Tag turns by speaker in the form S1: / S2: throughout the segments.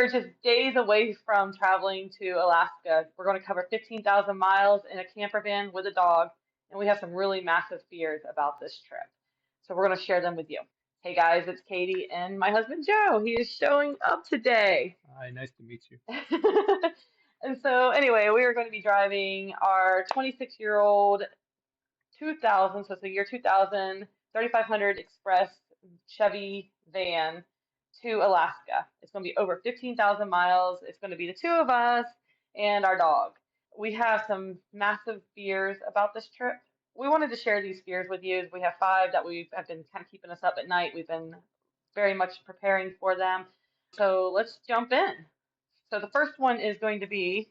S1: are just days away from traveling to Alaska. We're going to cover 15,000 miles in a camper van with a dog, and we have some really massive fears about this trip. So we're going to share them with you. Hey guys, it's Katie and my husband Joe. He is showing up today.
S2: Hi, nice to meet you.
S1: And so, anyway, we are going to be driving our 26-year-old 2000, so it's the year 2000, 3500 Express Chevy van to Alaska. It's going to be over 15,000 miles. It's going to be the two of us and our dog. We have some massive fears about this trip. We wanted to share these fears with you. We have five that we have been kind of keeping us up at night. We've been very much preparing for them. So let's jump in. So the first one is going to be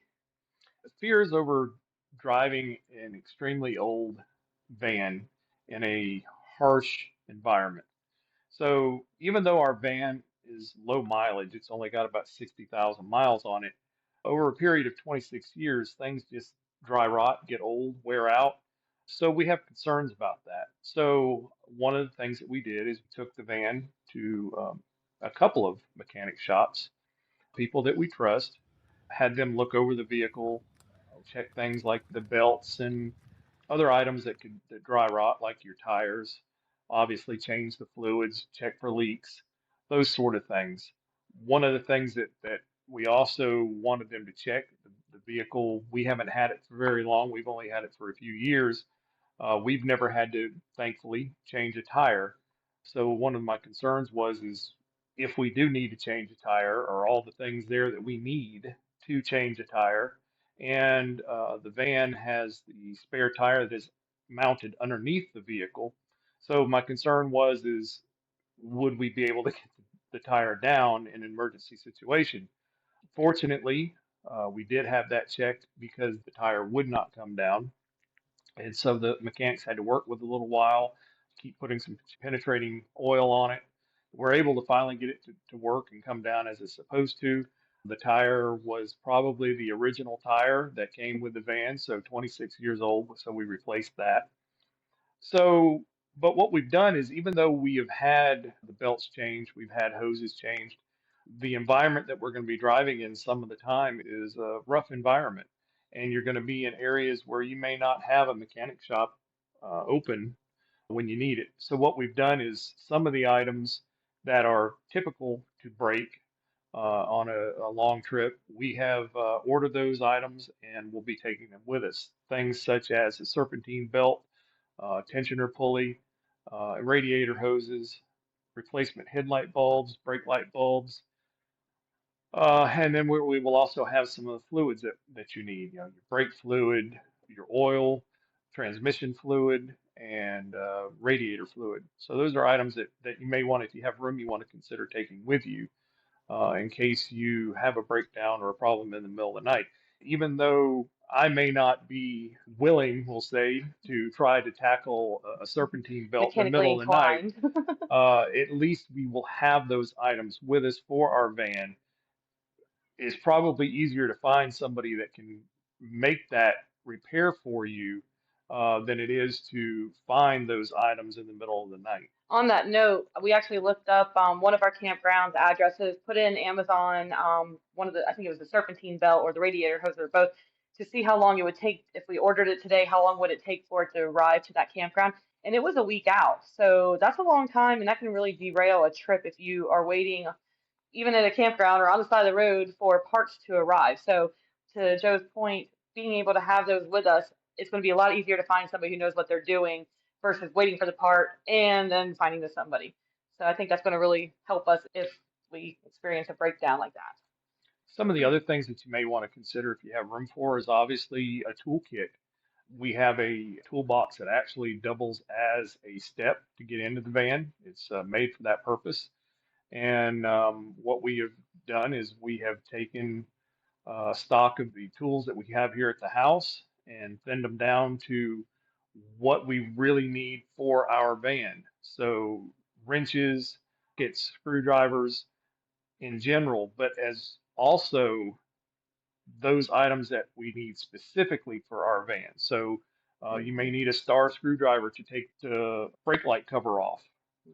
S2: Fears over driving an extremely old van in a harsh environment. So even though our van is low mileage, it's only got about 60,000 miles on it. Over a period of 26 years, things just dry rot, get old, wear out. So we have concerns about that. So one of the things that we did is we took the van to a couple of mechanic shops, people that we trust, had them look over the vehicle, check things like the belts and other items that dry rot, like your tires. Obviously, change the fluids, check for leaks, those sort of things. One of the things that we also wanted them to check, the vehicle, we haven't had it for very long. We've only had it for a few years. We've never had to, thankfully, change a tire. So one of my concerns is if we do need to change a tire, are all the things there that we need to change a tire? And the van has the spare tire that is mounted underneath the vehicle. So my concern is would we be able to get the tire down in an emergency situation? Fortunately, we did have that checked because the tire would not come down. And so the mechanics had to work with a little while, keep putting some penetrating oil on it. We're able to finally get it to work and come down as it's supposed to. The tire was probably the original tire that came with the van, so 26 years old, so we replaced that. So, but what we've done is even though we have had the belts changed, we've had hoses changed, the environment that we're going to be driving in some of the time is a rough environment. And you're going to be in areas where you may not have a mechanic shop open when you need it. So what we've done is some of the items that are typical to break on a long trip, we have ordered those items and we'll be taking them with us. Things such as a serpentine belt, tensioner pulley, radiator hoses, replacement headlight bulbs, brake light bulbs, and then we will also have some of the fluids that you need, your brake fluid, your oil, transmission fluid, and radiator fluid. So those are items that you may want, if you have room, you want to consider taking with you in case you have a breakdown or a problem in the middle of the night. Even though I may not be willing, we'll say, to try to tackle a serpentine belt in the
S1: mechanically
S2: middle of the night,
S1: inclined.
S2: at least we will have those items with us for our van. It's probably easier to find somebody that can make that repair for you than it is to find those items in the middle of the night.
S1: On that note, we actually looked up one of our campgrounds addresses, put in Amazon one of the, I think it was the serpentine belt or the radiator hose or both, to see how long it would take if we ordered it today, how long would it take for it to arrive to that campground. And it was a week out. So that's a long time, and that can really derail a trip if you are waiting even at a campground or on the side of the road for parts to arrive. So to Joe's point, being able to have those with us, it's going to be a lot easier to find somebody who knows what they're doing versus waiting for the part and then finding the somebody. So I think that's going to really help us if we experience a breakdown like that.
S2: Some of the other things that you may want to consider if you have room for is obviously a toolkit. We have a toolbox that actually doubles as a step to get into the van. It's made for that purpose. And what we have done is we have taken stock of the tools that we have here at the house and thinned them down to what we really need for our van. So wrenches, kits, screwdrivers in general, but as also those items that we need specifically for our van. So you may need a star screwdriver to take the brake light cover off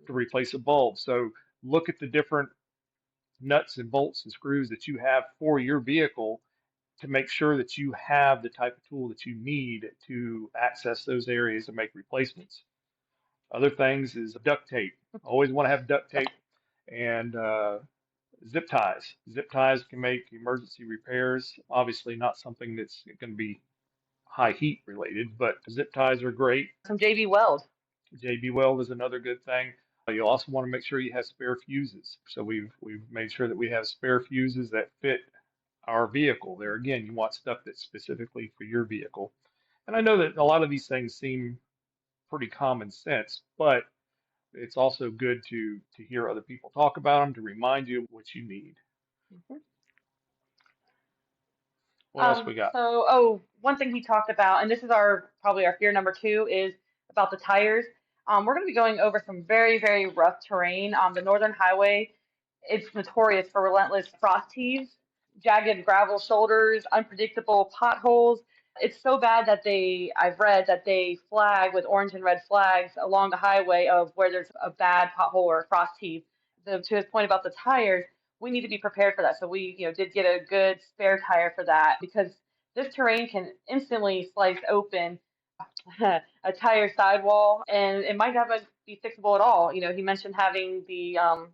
S2: to replace a bulb. So look at the different nuts and bolts and screws that you have for your vehicle to make sure that you have the type of tool that you need to access those areas and make replacements. Other things is duct tape. Always want to have duct tape and zip ties. Zip ties can make emergency repairs. Obviously, not something that's going to be high heat related, but zip ties are great.
S1: Some JB Weld.
S2: JB Weld is another good thing. You also want to make sure you have spare fuses. So we've made sure that we have spare fuses that fit our vehicle. There again, you want stuff that's specifically for your vehicle. And I know that a lot of these things seem pretty common sense, but it's also good to hear other people talk about them to remind you what you need.
S1: Mhm.
S2: What else we got?
S1: One thing he talked about, and this is our probably our fear number two, is about the tires. We're going to be going over some very, very rough terrain. The Northern Highway, it's notorious for relentless frost heaves, jagged gravel shoulders, unpredictable potholes. It's so bad that I've read that they flag with orange and red flags along the highway of where there's a bad pothole or a frost heave. To his point about the tires, we need to be prepared for that. So we, did get a good spare tire for that because this terrain can instantly slice open a tire sidewall, and it might not be fixable at all. He mentioned having the actually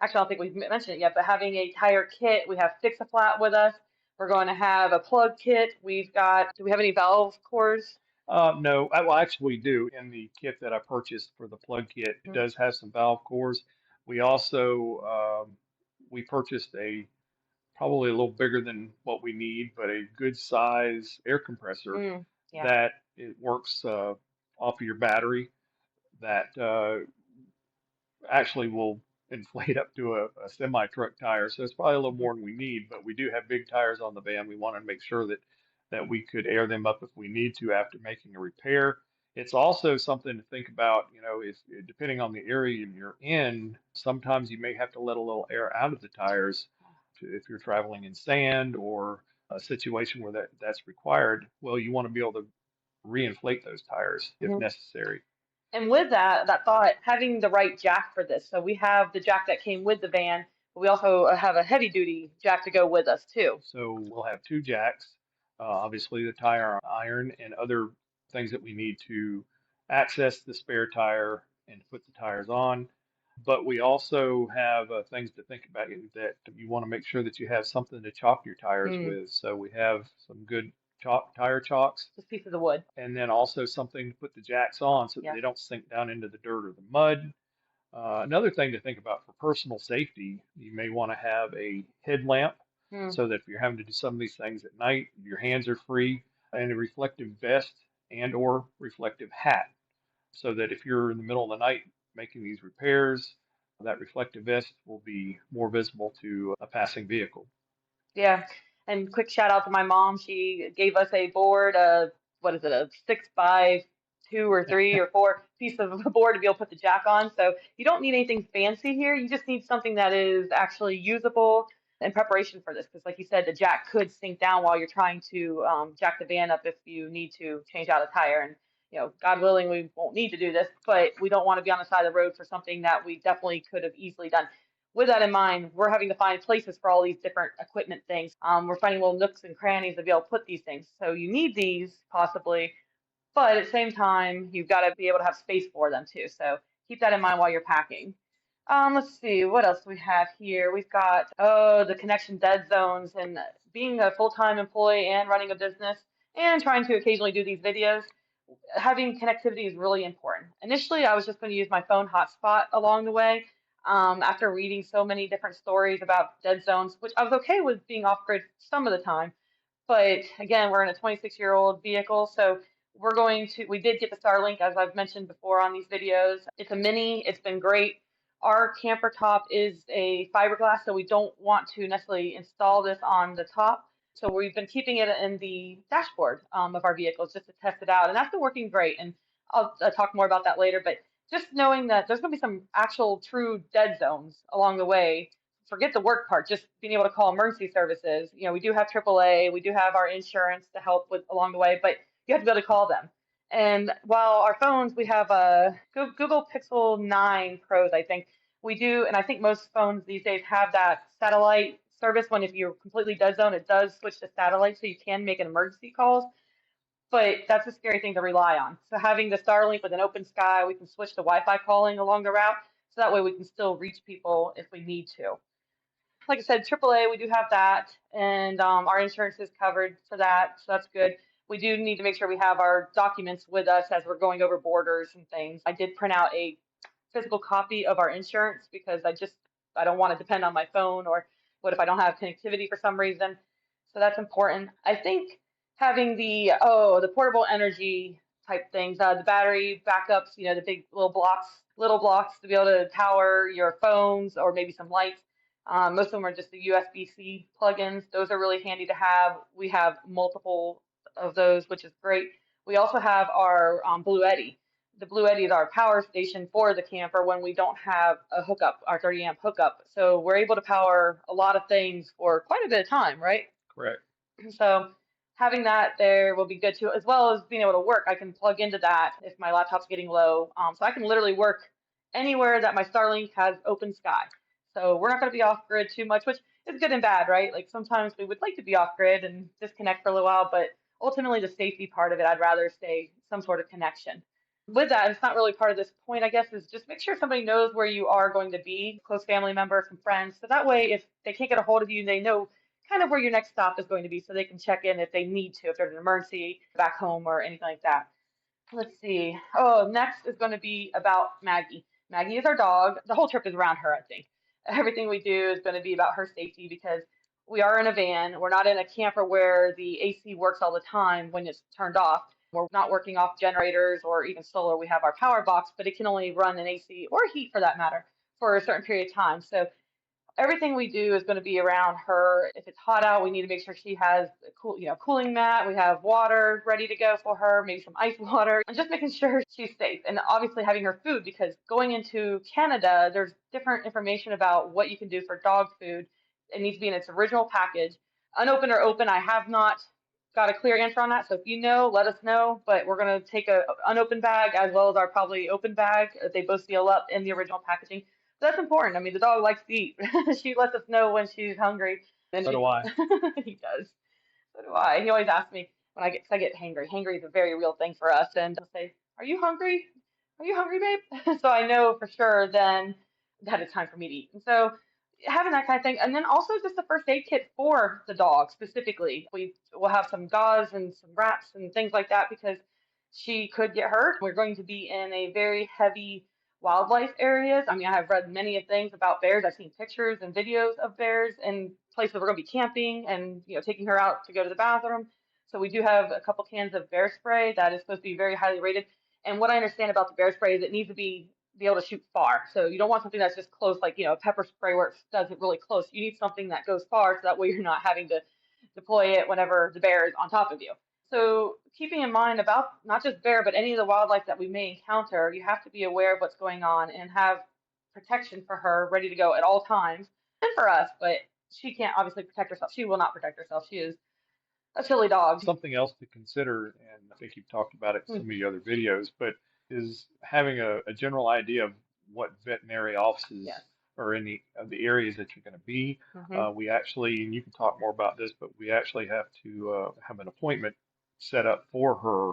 S1: I don't think we've mentioned it yet, but having a tire kit. We have Fix-A-Flat with us. We're going to have a plug kit. We've got. Do we have any valve cores?
S2: No, well, actually, we do. In the kit that I purchased for the plug kit, it
S1: Mm,
S2: does have some valve cores. We also we purchased a probably a little bigger than what we need, but a good size air compressor
S1: yeah.
S2: that it works off of your battery that actually will inflate up to a semi truck tire. So it's probably a little more than we need, but we do have big tires on the van. We want to make sure that we could air them up if we need to after making a repair. It's also something to think about, if depending on the area you're in, sometimes you may have to let a little air out of the tires if you're traveling in sand or a situation where that's required. Well, you want to be able to reinflate those tires if
S1: Mhm.
S2: necessary.
S1: And with that thought, having the right jack for this. So we have the jack that came with the van, but we also have a heavy duty jack to go with us too.
S2: So we'll have two jacks, obviously the tire iron and other things that we need to access the spare tire and put the tires on. But we also have things to think about that you want to make sure that you have something to chalk your tires
S1: Mm,
S2: with. So we have some good tire chalks,
S1: just pieces of wood.
S2: and then also something to put the jacks on so that
S1: Yeah.
S2: they don't sink down into the dirt or the mud. Another thing to think about for personal safety, you may want to have a headlamp
S1: Mm,
S2: so that if you're having to do some of these things at night, your hands are free, and a reflective vest and or reflective hat so that if you're in the middle of the night making these repairs, that reflective vest will be more visible to a passing vehicle.
S1: yeah. And quick shout out to my mom. She gave us a board, what is it, a 6 by 2 or 3 or 4 piece of a board to be able to put the jack on. So you don't need anything fancy here. You just need something that is actually usable in preparation for this. Because like you said, the jack could sink down while you're trying to jack the van up if you need to change out a tire. And God willing, we won't need to do this, but we don't want to be on the side of the road for something that we definitely could have easily done. With that in mind, we're having to find places for all these different equipment things. We're finding little nooks and crannies to be able to put these things. So you need these possibly, but at the same time, you've got to be able to have space for them too. So keep that in mind while you're packing. Let's see, what else do we have here? We've got, the connection dead zones and being a full-time employee and running a business and trying to occasionally do these videos, having connectivity is really important. Initially, I was just going to use my phone hotspot along the way. After reading so many different stories about dead zones, which I was okay with being off grid some of the time, but again, we're in a 26-year-old vehicle, so we did get the Starlink, as I've mentioned before on these videos. It's a mini, it's been great. Our camper top is a fiberglass, so we don't want to necessarily install this on the top. So we've been keeping it in the dashboard of our vehicles just to test it out, and that's been working great. And I'll talk more about that later, but just knowing that there's going to be some actual true dead zones along the way, forget the work part, just being able to call emergency services. We do have AAA, we do have our insurance to help with along the way, but you have to be able to call them. And while our phones, we have a Google Pixel 9 Pros, I think. We do, and I think most phones these days have that satellite service when if you're completely dead zone, it does switch to satellite so you can make an emergency calls. But that's a scary thing to rely on. So having the Starlink with an open sky, we can switch to Wi-Fi calling along the route, so that way we can still reach people if we need to. Like I said, AAA, we do have that, and our insurance is covered for that, so that's good. We do need to make sure we have our documents with us as we're going over borders and things. I did print out a physical copy of our insurance because I don't want to depend on my phone, or what if I don't have connectivity for some reason. So that's important. I think having the portable energy type things, the battery backups, the big little blocks to be able to power your phones or maybe some lights. Most of them are just the USB-C plugins. Those are really handy to have. We have multiple of those, which is great. We also have our Blue Eddy. The Blue Eddy is our power station for the camper when we don't have a hookup, our 30 amp hookup. So we're able to power a lot of things for quite a bit of time, right?
S2: Correct.
S1: So having that there will be good too, as well as being able to work. I can plug into that if my laptop's getting low. So I can literally work anywhere that my Starlink has open sky. So we're not going to be off grid too much, which is good and bad, right? Like sometimes we would like to be off grid and disconnect for a little while, but ultimately the safety part of it, I'd rather stay some sort of connection. With that, it's not really part of this point, I guess, is just make sure somebody knows where you are going to be, close family member, some friends. So that way, if they can't get a hold of you, they know kind of where your next stop is going to be so they can check in if they need to, if there's an emergency back home or anything like that. Let's see. Oh, next is going to be about Maggie. Maggie is our dog. The whole trip is around her, I think. Everything we do is going to be about her safety because we are in a van. We're not in a camper where the AC works all the time when it's turned off. We're not working off generators or even solar. We have our power box, but it can only run an AC or heat for that matter for a certain period of time. So everything we do is going to be around her. If it's hot out, we need to make sure she has a cooling mat. We have water ready to go for her, maybe some ice water, and just making sure she's safe. And obviously having her food because going into Canada, there's different information about what you can do for dog food. It needs to be in its original package, unopened or open. I have not got a clear answer on that. So if you know, let us know. But we're going to take a unopened bag as well as our probably open bag. They both seal up in the original packaging. That's important. I mean, the dog likes to eat. She lets us know when she's hungry. And
S2: So do I.
S1: he does. So do I. He always asks me when I get hangry. Hangry is a very real thing for us. And I'll say, "Are you hungry? Are you hungry, babe?" So I know for sure then that it's time for me to eat. And so having that kind of thing, and then also just the first aid kit for the dog specifically. We will have some gauze and some wraps and things like that because she could get hurt. We're going to be in a very heavy wildlife areas. I mean, I have read many things about bears. I've seen pictures and videos of bears and places we're going to be camping and taking her out to go to the bathroom. So we do have a couple cans of bear spray that is supposed to be very highly rated. And what I understand about the bear spray is it needs to be able to shoot far. So you don't want something that's just close, like a pepper spray where it does it really close. You need something that goes far, so that way you're not having to deploy it whenever the bear is on top of you. So keeping in mind about not just bear, but any of the wildlife that we may encounter, you have to be aware of what's going on and have protection for her ready to go at all times. And for us, but she can't obviously protect herself. She will not protect herself. She is a silly dog.
S2: Something else to consider, and I think you've talked about it in some of your other videos, but is having a general idea of what veterinary offices
S1: Yes.
S2: are in the areas that you're going to be.
S1: Mm-hmm.
S2: We actually, and you can talk more about this, but we actually have to have an appointment set up for her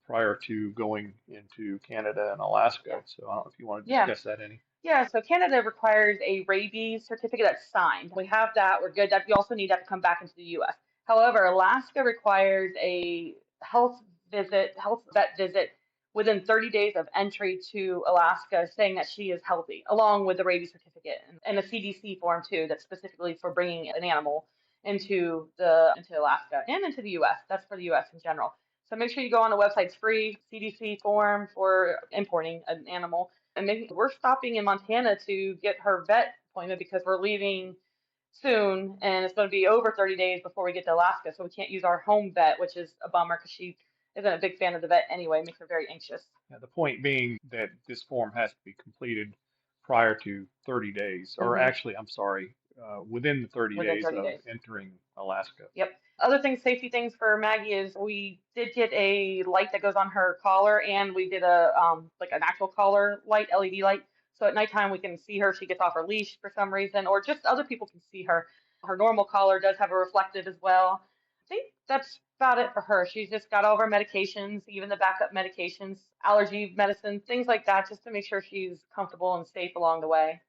S2: prior to going into Canada and Alaska. So I don't know if you want to
S1: Yeah.
S2: discuss that any.
S1: Yeah, so Canada requires a rabies certificate that's signed. We have that, we're good. That you also need that to come back into the US. However, Alaska requires a health vet visit within 30 days of entry to Alaska saying that she is healthy, along with the rabies certificate and a CDC form too that's specifically for bringing an animal into Alaska and into the US. That's for the US in general. So make sure you go on the website. It's free CDC form for importing an animal. And maybe we're stopping in Montana to get her vet appointment because we're leaving soon and it's going to be over 30 days before we get to Alaska. So we can't use our home vet, which is a bummer because she isn't a big fan of the vet anyway. It makes her very anxious.
S2: Now, the point being that this form has to be completed prior to 30 days, or
S1: Mm-hmm.
S2: actually, I'm sorry, within the 30
S1: Within
S2: days
S1: 30
S2: of
S1: days.
S2: entering Alaska.
S1: Yep. Other things, safety things for Maggie is we did get a light that goes on her collar, and we did a like an actual collar light, LED light, So at nighttime, we can see her if she gets off her leash for some reason, or just other people can see her. Her normal collar does have a reflective as well. I think that's about it for her. She's just got all of her medications, even the backup medications, allergy medicine, things like that, just to make sure she's comfortable and safe along the way.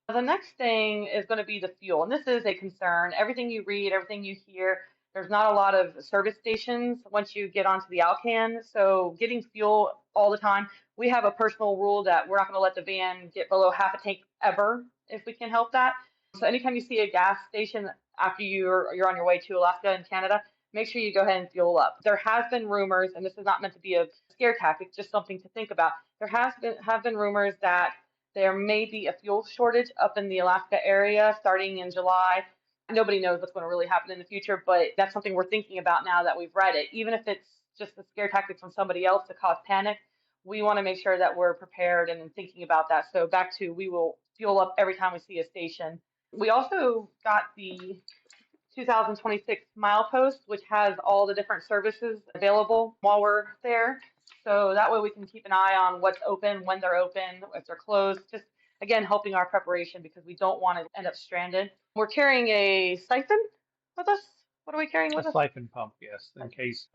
S1: The next thing is going to be the fuel, and this is a concern. Everything you read, everything you hear, there's not a lot of service stations once you get onto the Alcan. So getting fuel all the time, we have a personal rule that we're not going to let the van get below half a tank ever if we can help that. So anytime you see a gas station after you're on your way to Alaska and Canada, make sure you go ahead and fuel up. There has been rumors, and this is not meant to be a scare tactic, just something to think about. There have been rumors that there may be a fuel shortage up in the Alaska area starting in July. Nobody knows what's going to really happen in the future, but that's something we're thinking about now that we've read it. Even if it's just a scare tactic from somebody else to cause panic, we want to make sure that we're prepared and thinking about that. So back to we will fuel up every time we see a station. We also got the 2026 milepost, which has all the different services available while we're there. So that way we can keep an eye on what's open, when they're open, if they're closed, just again helping our preparation because we don't want to end up stranded. We're carrying a siphon with us. What are we carrying
S2: A
S1: with us?
S2: siphon pump, yes, in case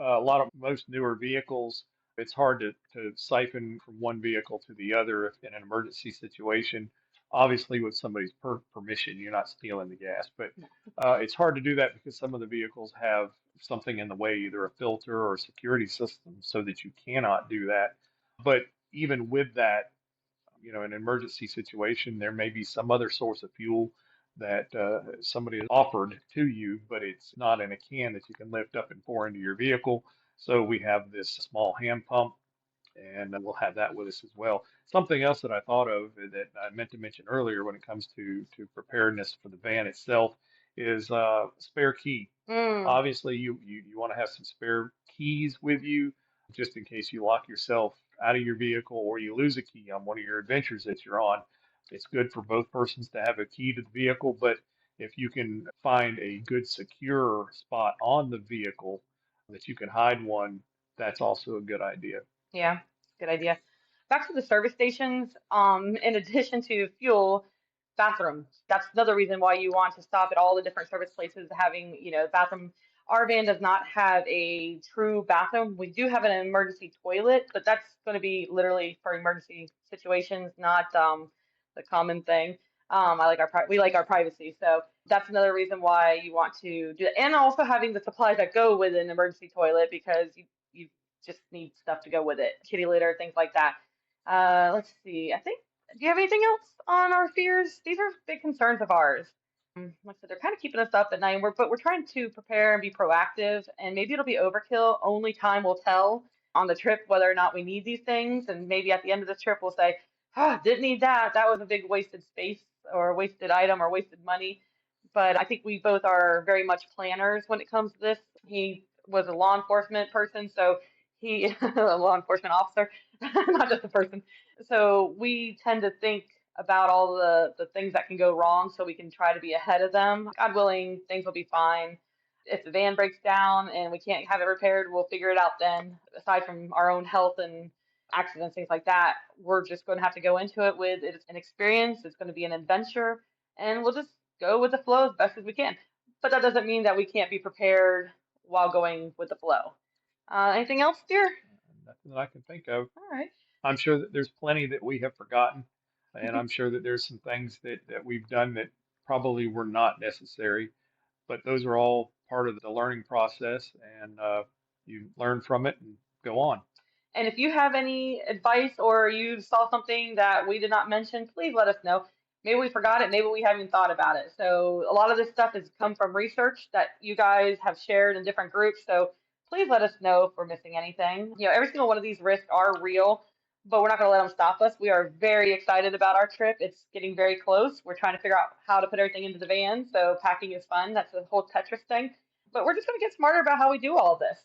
S2: most newer vehicles, it's hard to siphon from one vehicle to the other if in an emergency situation. Obviously, with somebody's permission, you're not stealing the gas, but it's hard to do that because some of the vehicles have something in the way, either a filter or a security system, so that you cannot do that. But even with that, in an emergency situation, there may be some other source of fuel that somebody has offered to you, but it's not in a can that you can lift up and pour into your vehicle. So we have this small hand pump, and we'll have that with us as well. Something else that I thought of that I meant to mention earlier when it comes to preparedness for the van itself is spare key.
S1: Mm,
S2: Obviously, you want to have some spare keys with you just in case you lock yourself out of your vehicle or you lose a key on one of your adventures that you're on. It's good for both persons to have a key to the vehicle, but if you can find a good secure spot on the vehicle that you can hide one, that's also a good idea.
S1: yeah, good idea. Back to the service stations. In addition to fuel, bathrooms. That's another reason why you want to stop at all the different service places having, bathroom. Our van does not have a true bathroom. We do have an emergency toilet, but that's going to be literally for emergency situations, not the common thing. We like our privacy, so that's another reason why you want to do it. And also having the supplies that go with an emergency toilet because you just need stuff to go with it, kitty litter, things like that. Let's see. I think. Do you have anything else on our fears? These are big concerns of ours. Like I said, they're kind of keeping us up at night. But we're trying to prepare and be proactive. And maybe it'll be overkill. Only time will tell on the trip whether or not we need these things. And maybe at the end of the trip, we'll say, "Ah, didn't need that. That was a big wasted space or wasted item or wasted money." But I think we both are very much planners when it comes to this. He was a law enforcement person, so he a law enforcement officer, not just a person. So we tend to think about all the things that can go wrong so we can try to be ahead of them. God willing, things will be fine. If the van breaks down and we can't have it repaired, we'll figure it out then. Aside from our own health and accidents, things like that, we're just going to have to go into it with it's an experience. It's going to be an adventure, and we'll just go with the flow as best as we can. But that doesn't mean that we can't be prepared while going with the flow. Anything else, dear?
S2: Nothing that I can think of.
S1: All right.
S2: I'm sure that there's plenty that we have forgotten, and I'm sure that there's some things that we've done that probably were not necessary, but those are all part of the learning process, and you learn from it and go on.
S1: And if you have any advice or you saw something that we did not mention, please let us know. Maybe we forgot it, maybe we haven't thought about it. So a lot of this stuff has come from research that you guys have shared in different groups. So please let us know if we're missing anything. Every single one of these risks are real, but we're not going to let them stop us. We are very excited about our trip. It's getting very close. We're trying to figure out how to put everything into the van. So packing is fun. That's the whole Tetris thing. But we're just going to get smarter about how we do all of this.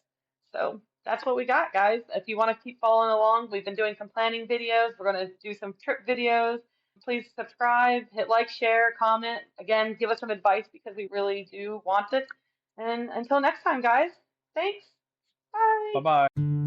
S1: So that's what we got, guys. If you want to keep following along, we've been doing some planning videos. We're going to do some trip videos. Please subscribe, hit like, share, comment. Again, give us some advice because we really do want it. And until next time, guys, thanks.
S2: Bye
S1: Bye.
S2: bye.